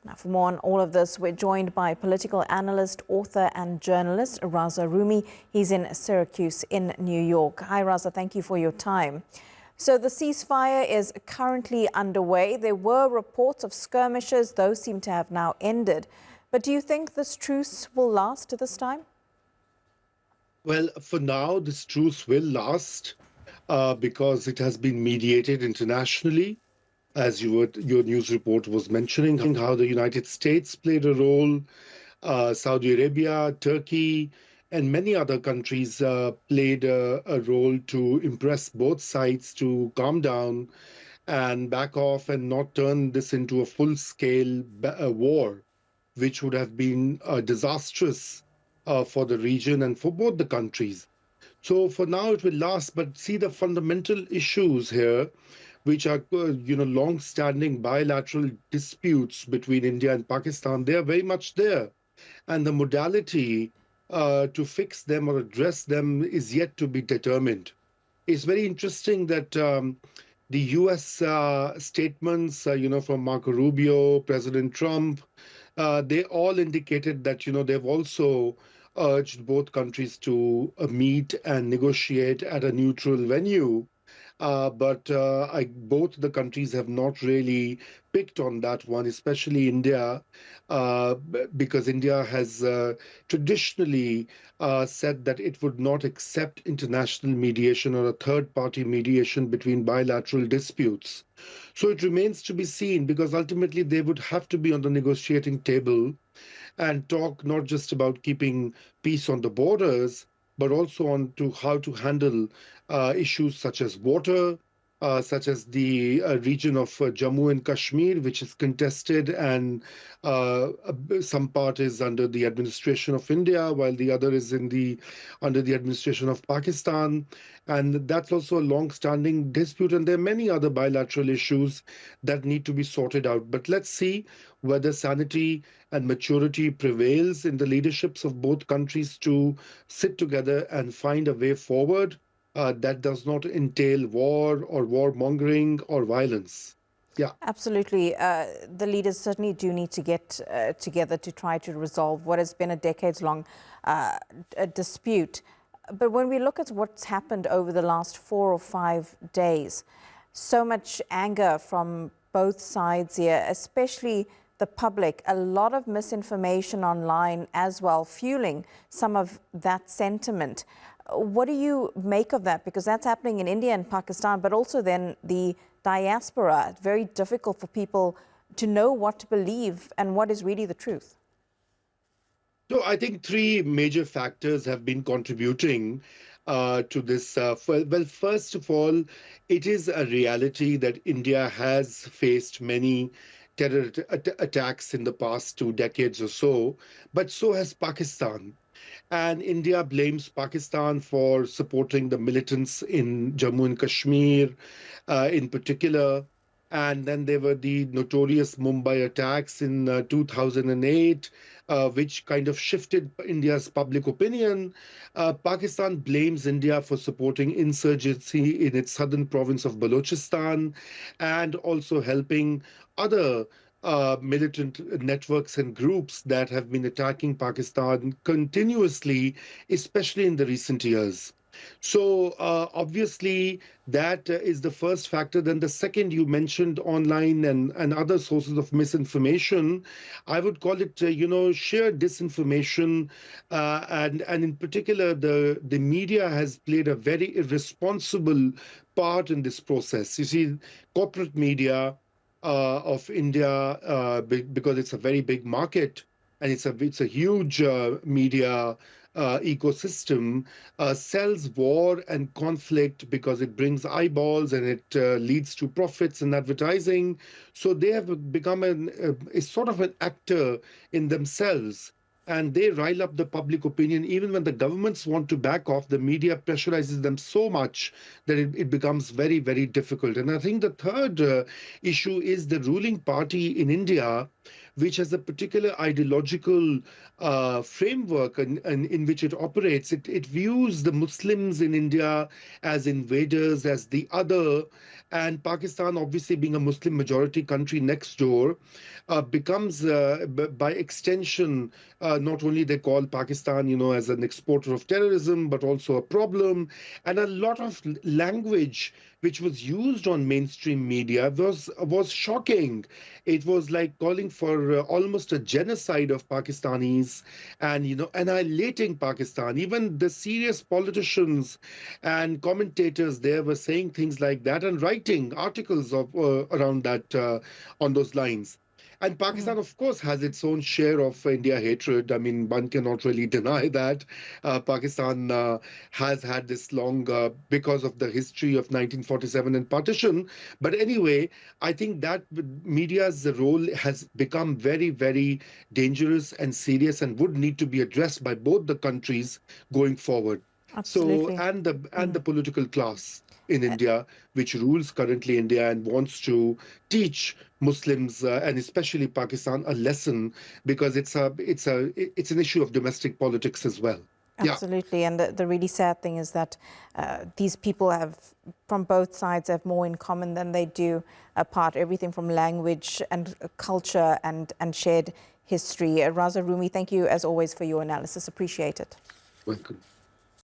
Now, for more on all of this, we're joined by political analyst, author and journalist Raza Rumi. He's in Syracuse in New York. Hi, Raza. Thank you for your time. So the ceasefire is currently underway. There were reports of skirmishes. Those seem to have now ended. But do you think this truce will last this time? Well, for now, this truce will last because it has been mediated internationally. As your news report was mentioning, how the United States played a role, Saudi Arabia, Turkey, and many other countries played a role to impress both sides to calm down and back off and not turn this into a full-scale war, which would have been disastrous for the region and for both the countries. So for now, it will last. But see the fundamental issues here, which are long-standing bilateral disputes between India and Pakistan. They are very much there, and the modality to fix them or address them is yet to be determined. It's very interesting that the U.S. Statements, from Marco Rubio, President Trump, they all indicated that, they've also urged both countries to meet and negotiate at a neutral venue. But both the countries have not really picked on that one, especially India, because India has traditionally said that it would not accept international mediation or a third-party mediation between bilateral disputes. So it remains to be seen because ultimately they would have to be on the negotiating table and talk not just about keeping peace on the borders, but also on to how to handle issues such as water, such as the region of Jammu and Kashmir, which is contested, and some part is under the administration of India, while the other is under the administration of Pakistan, and that's also a long-standing dispute. And there are many other bilateral issues that need to be sorted out. But let's see whether sanity and maturity prevails in the leaderships of both countries to sit together and find a way forward that does not entail war or warmongering or violence. Yeah. Absolutely. The leaders certainly do need to get together to try to resolve what has been a decades-long dispute. But when we look at what's happened over the last 4 or 5 days, so much anger from both sides here, especially the public, a lot of misinformation online as well, fueling some of that sentiment. What do you make of that? Because that's happening in India and Pakistan, but also then the diaspora. It's very difficult for people to know what to believe and what is really the truth. So I think three major factors have been contributing to this. Well, first of all, it is a reality that India has faced many terror attacks in the past 2 decades or so, but so has Pakistan. And India blames Pakistan for supporting the militants in Jammu and Kashmir, in particular. And then there were the notorious Mumbai attacks in 2008, which kind of shifted India's public opinion. Pakistan blames India for supporting insurgency in its southern province of Balochistan and also helping other militant networks and groups that have been attacking Pakistan continuously, especially in the recent years. So obviously, that is the first factor. Then the second, you mentioned online and other sources of misinformation. I would call it, sheer disinformation. And in particular, the media has played a very irresponsible part in this process. You see, corporate media of India, because it's a very big market and it's a huge media ecosystem, sells war and conflict because it brings eyeballs and it leads to profits and advertising. So they have become a sort of an actor in themselves. And they rile up the public opinion. Even when the governments want to back off, the media pressurizes them so much that it becomes very, very difficult. And I think the third issue is the ruling party in India, which has a particular ideological framework in which it operates. It views the Muslims in India as invaders, as the other, And Pakistan, obviously being a Muslim majority country next door, becomes, by extension, not only they call Pakistan, as an exporter of terrorism, but also a problem. And a lot of language which was used on mainstream media was shocking. It was like calling for almost a genocide of Pakistanis, and annihilating Pakistan. Even the serious politicians and commentators there were saying things like that and writing articles of around that, on those lines. And Pakistan, of course, has its own share of India hatred. I mean, one cannot really deny that. Pakistan has had this long, because of the history of 1947 and partition. But anyway, I think that media's role has become very, very dangerous and serious, and would need to be addressed by both the countries going forward. So, Absolutely. and the political class in India, which rules currently India and wants to teach Muslims, and especially Pakistan, a lesson, because it's an issue of domestic politics as well. Yeah. Absolutely, and the really sad thing is that these people have, from both sides, have more in common than they do apart. Everything from language and culture and shared history. Raza Rumi, thank you as always for your analysis. Appreciate it. Welcome.